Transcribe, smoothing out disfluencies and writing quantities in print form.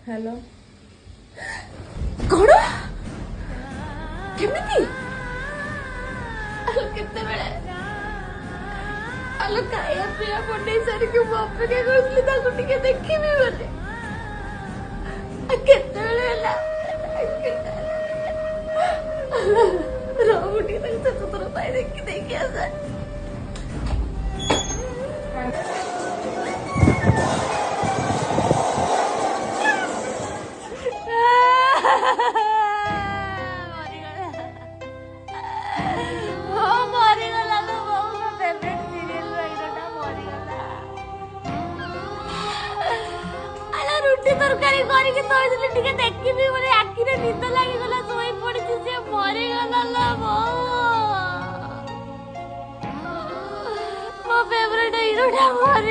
hello कौन केमिति आलो केतेबेले आलो खाया पिया बने सारी के मो अपेक्षा करथली ताको टिके देखिबी बोले केतेबेले होला राउटी तक से तो पाई देखि देखि आसा तरकारी करके तोइले टिके देखिबी बोले आखिरे निद लागि गला सोई पड़िछि से मरि गला ला मो फेवरेट हीरोटा मरि